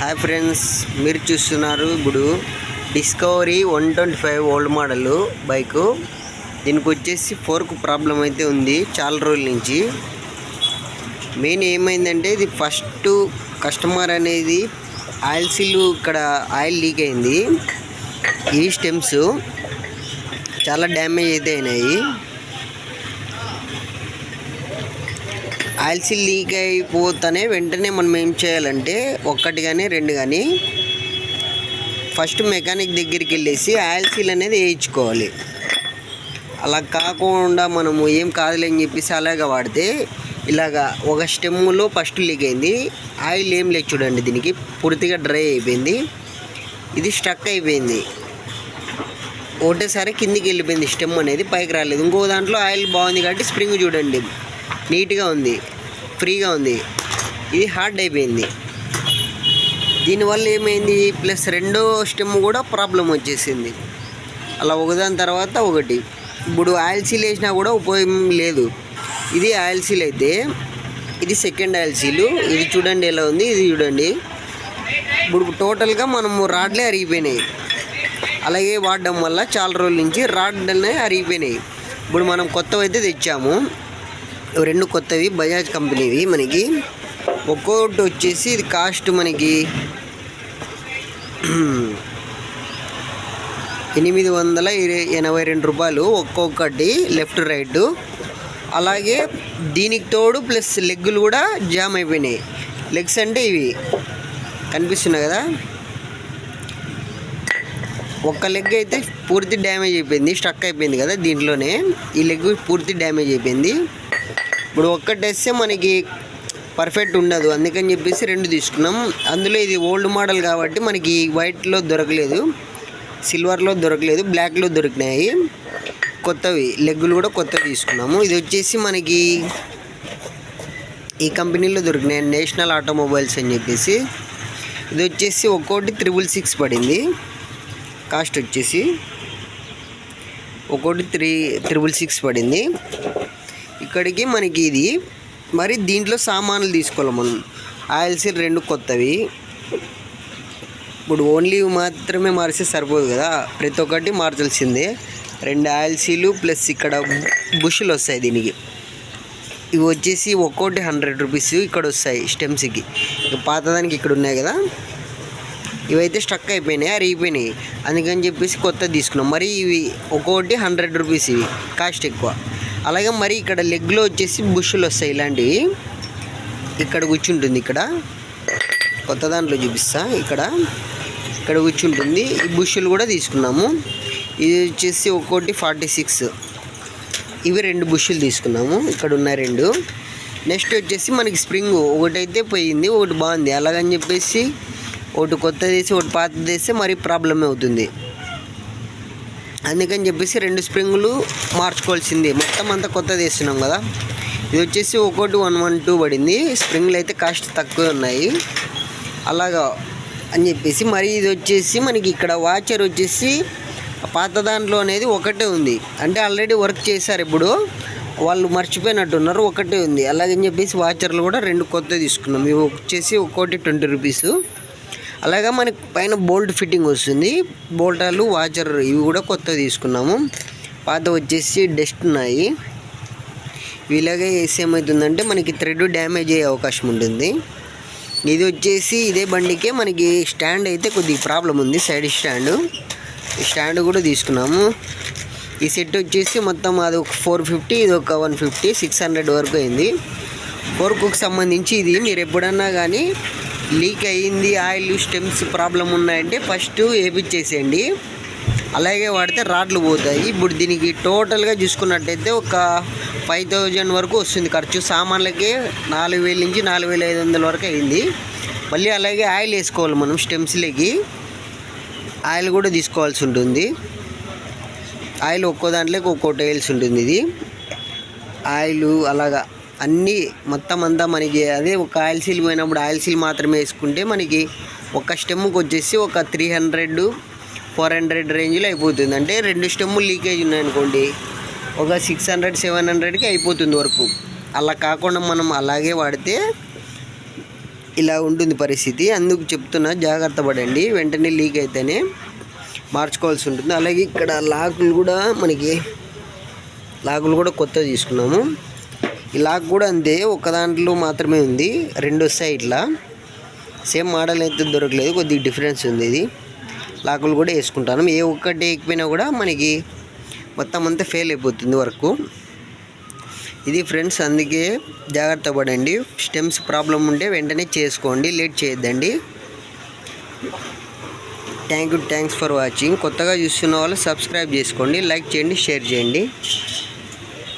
Hi friends, మీరు చూస్తున్నారు ఇప్పుడు డిస్కవరీ 125 ఓల్డ్ మోడల్ బైకు. దీనికి వచ్చేసి ఫోర్క్ ప్రాబ్లం అయితే ఉంది చాలా రోజుల నుంచి. మెయిన్ ఏమైందంటే ఇది ఫస్ట్ కస్టమర్ అనేది ఆయిల్ సీల్ ఇక్కడ ఆయిల్ లీక్ అయింది. ఈ స్టెమ్స్ చాలా డ్యామేజ్ అయితే అయినాయి. ఆయిల్ సీల్ లీక్ అయిపోతానే వెంటనే మనం ఏం చేయాలంటే ఒకటి కానీ రెండు కానీ ఫస్ట్ మెకానిక్ దగ్గరికి వెళ్ళేసి ఆయిల్ సీల్ అనేది వేయించుకోవాలి. అలా కాకుండా మనము ఏం కాదులే అని చెప్పేసి అలాగా వాడితే ఇలాగా ఒక స్టెమ్లో ఫస్ట్ లీక్ అయింది. ఆయిల్ ఏం లేదు చూడండి, దీనికి పూర్తిగా డ్రై అయిపోయింది. ఇది స్టక్ అయిపోయింది, ఒకటేసారి కిందికి వెళ్ళిపోయింది. స్టెమ్ అనేది పైకి రాలేదు. ఇంకో దాంట్లో ఆయిల్ బాగుంది కాబట్టి స్ప్రింగ్ చూడండి నీట్గా ఉంది, ఫ్రీగా ఉంది. ఇది హార్డ్ అయిపోయింది. దీనివల్ల ఏమైంది, ప్లస్ రెండో స్టెమ్ కూడా ప్రాబ్లం వచ్చేసింది. అలా ఒకదాని తర్వాత ఒకటి. ఇప్పుడు ఆయిల్ సీల్ వేసినా కూడా ఉపయోగం లేదు. ఇది ఆయిల్ సీల్ అయితే ఇది సెకండ్ ఆయిల్ సీలు. ఇది చూడండి ఎలా ఉంది, ఇది చూడండి. ఇప్పుడు టోటల్గా మనము రాడ్లే అరిగిపోయినాయి. అలాగే వాడడం వల్ల చాలా రోజుల నుంచి రాడ్లనే అరిగిపోయినాయి. ఇప్పుడు మనం కొత్తవి అయితే తెచ్చాము, రెండు కొత్తవి బజాజ్ కంపెనీవి. మనకి ఒక్కొక్కటి వచ్చేసి ఇది కాస్ట్ మనకి 882 రూపాయలు ఒక్కొక్కటి, లెఫ్ట్ రైట్. అలాగే దీనికి తోడు ప్లస్ లెగ్గులు కూడా జామ్ అయిపోయినాయి. లెగ్స్ అంటే ఇవి కనిపిస్తున్నాయి కదా, ఒక్క లెగ్ అయితే పూర్తి డ్యామేజ్ అయిపోయింది, స్టక్ అయిపోయింది కదా దీంట్లోనే. ఈ లెగ్ పూర్తి డ్యామేజ్ అయిపోయింది. ఇప్పుడు ఒక్కటి వేస్తే మనకి పర్ఫెక్ట్ ఉండదు, అందుకని చెప్పేసి రెండు తీసుకున్నాం. అందులో ఇది ఓల్డ్ మోడల్ కాబట్టి మనకి వైట్లో దొరకలేదు, సిల్వర్లో దొరకలేదు, బ్లాక్లో దొరికినాయి. కొత్తవి లెగ్గులు కూడా కొత్తవి తీసుకున్నాము. ఇది వచ్చేసి మనకి ఈ కంపెనీలో దొరికినాయి, నేషనల్ ఆటోమొబైల్స్ అని చెప్పేసి. ఇది వచ్చేసి ఒక్కోటి 666 పడింది. కాస్ట్ వచ్చేసి ఒక్కోటి 666 పడింది. ఇక్కడికి మనకి ఇది మరి దీంట్లో సామాన్లు తీసుకోవాలి మనం. ఆయిల్ సీల్ రెండు కొత్తవి. ఇప్పుడు ఓన్లీ మాత్రమే మార్చితే సరిపోదు కదా, ప్రతి ఒక్కటి మార్చాల్సిందే. రెండు ఆయిల్ సీలు ప్లస్ ఇక్కడ బుష్లు వస్తాయి దీనికి. ఇవి వచ్చేసి ఒక్కోటి 100 రూపీస్ ఇక్కడ వస్తాయి స్టెమ్స్కి. పాతదానికి ఇక్కడ ఉన్నాయి కదా, ఇవైతే స్టక్ అయిపోయినాయి, అరిగిపోయినాయి. అందుకని చెప్పేసి కొత్తది తీసుకున్నాం. మరి ఇవి ఒక్కొక్కటి 100 రూపీస్, ఇవి కాస్ట్ ఎక్కువ. అలాగే మరి ఇక్కడ లెగ్లో వచ్చేసి బుష్లు వస్తాయి ఇలాంటివి. ఇక్కడ కూర్చుంటుంది, ఇక్కడ కొత్త దాంట్లో చూపిస్తా. ఇక్కడ కూర్చుంటుంది. ఈ బుష్లు కూడా తీసుకున్నాము. ఇది వచ్చేసి ఒక్కోటి 46. ఇవి రెండు బుష్లు తీసుకున్నాము, ఇక్కడ ఉన్నాయి రెండు. నెక్స్ట్ వచ్చేసి మనకి స్ప్రింగ్ ఒకటైతే పోయింది, ఒకటి బాగుంది. అలాగని చెప్పేసి ఒకటి కొత్తది వేసి ఒకటి పాతది వేస్తే మరీ ప్రాబ్లమే అవుతుంది. అందుకని చెప్పేసి రెండు స్ప్రింగులు మార్చుకోవాల్సింది. మొత్తం అంతా కొత్తది వేస్తున్నాం కదా. ఇది వచ్చేసి ఒక్కోటి 112 పడింది. స్ప్రింగులు అయితే కాస్ట్ తక్కువ ఉన్నాయి. అలాగా అని చెప్పేసి మరి ఇది వచ్చేసి మనకి ఇక్కడ వాచర్ వచ్చేసి పాత దాంట్లో అనేది ఒకటే ఉంది, అంటే ఆల్రెడీ వర్క్ చేశారు, ఇప్పుడు వాళ్ళు మర్చిపోయినట్టున్నారు, ఒకటే ఉంది. అలాగని చెప్పేసి వాచర్లు కూడా రెండు కొత్తవి తీసుకున్నాం. ఇవి వచ్చేసి ఒక్కోటి 20 రూపీస్. అలాగే మనకి పైన బోల్ట్ ఫిట్టింగ్ వస్తుంది, బోల్టాలు వాచర్ ఇవి కూడా కొత్తవి తీసుకున్నాము. పాత వచ్చేసి డస్ట్ ఉన్నాయి. ఇలాగే వేసి ఏమవుతుందంటే మనకి థ్రెడ్ డ్యామేజ్ అయ్యే అవకాశం ఉంటుంది. ఇది వచ్చేసి ఇదే బండికే మనకి స్టాండ్ అయితే కొద్దిగా ప్రాబ్లం ఉంది, సైడ్ స్టాండ్ కూడా తీసుకున్నాము. ఈ సెట్ వచ్చేసి మొత్తం అది ఒక 450, ఇది ఒక 150, 600 వరకు అయింది. ఫోర్కుకి సంబంధించి ఇది మీరు ఎప్పుడన్నా కానీ లీక్ అయ్యింది, ఆయిల్ స్టెమ్స్ ప్రాబ్లం ఉన్నాయంటే ఫస్ట్ వేపించేసేయండి. అలాగే వాడితే రాడ్లు పోతాయి. ఇప్పుడు దీనికి టోటల్గా చూసుకున్నట్టయితే ఒక 5000 వరకు వస్తుంది ఖర్చు. సామాన్లకే 4000 నుంచి 4500 వరకు అయింది. మళ్ళీ అలాగే ఆయిల్ వేసుకోవాలి మనం. స్టెమ్స్లకి ఆయిల్ కూడా తీసుకోవాల్సి ఉంటుంది. ఆయిల్ ఒక్కో దాంట్లోకి ఒక్కోటి వేయాల్సి ఉంటుంది. ఇది ఆయిల్ అలాగా అన్నీ మొత్తం అంతా మనకి అదే ఒక ఆయిల్ సీల్ పోయినప్పుడు ఆయిల్ సీల్ మాత్రమే వేసుకుంటే మనకి ఒక స్టెమ్కి వచ్చేసి ఒక 300, 400 రేంజ్లో అయిపోతుంది. అంటే రెండు స్టెమ్ములు లీకేజ్ ఉన్నాయనుకోండి, ఒక 600, 700కి అయిపోతుంది వరకు. అలా కాకుండా మనం అలాగే వాడితే ఇలా ఉంటుంది పరిస్థితి. అందుకు చెప్తున్నా, జాగ్రత్త పడండి. వెంటనే లీక్ అయితేనే మార్చుకోవాల్సి ఉంటుంది. అలాగే ఇక్కడ లాకులు కూడా కొత్తగా తీసుకున్నాము. ఈ లాక్ కూడా అంతే, ఒక దాంట్లో మాత్రమే ఉంది, 2 వస్తాయి ఇట్లా. సేమ్ మోడల్ అయితే దొరకలేదు, కొద్దిగా డిఫరెన్స్ ఉంది. ఇది లాకులు కూడా వేసుకుంటాను. ఏ ఒక్కటి ఎక్కిపోయినా కూడా మనకి మొత్తం అంతా ఫెయిల్ అయిపోతుంది వర్క్. ఇది ఫ్రెండ్స్, అందుకే జాగ్రత్త పడండి. స్టెమ్స్ ప్రాబ్లం ఉంటే వెంటనే చేసుకోండి, లేట్ చేయొద్దండి. Thanks for watching. కొత్తగా చూస్తున్న వాళ్ళు సబ్స్క్రైబ్ చేసుకోండి, లైక్ చేయండి, షేర్ చేయండి.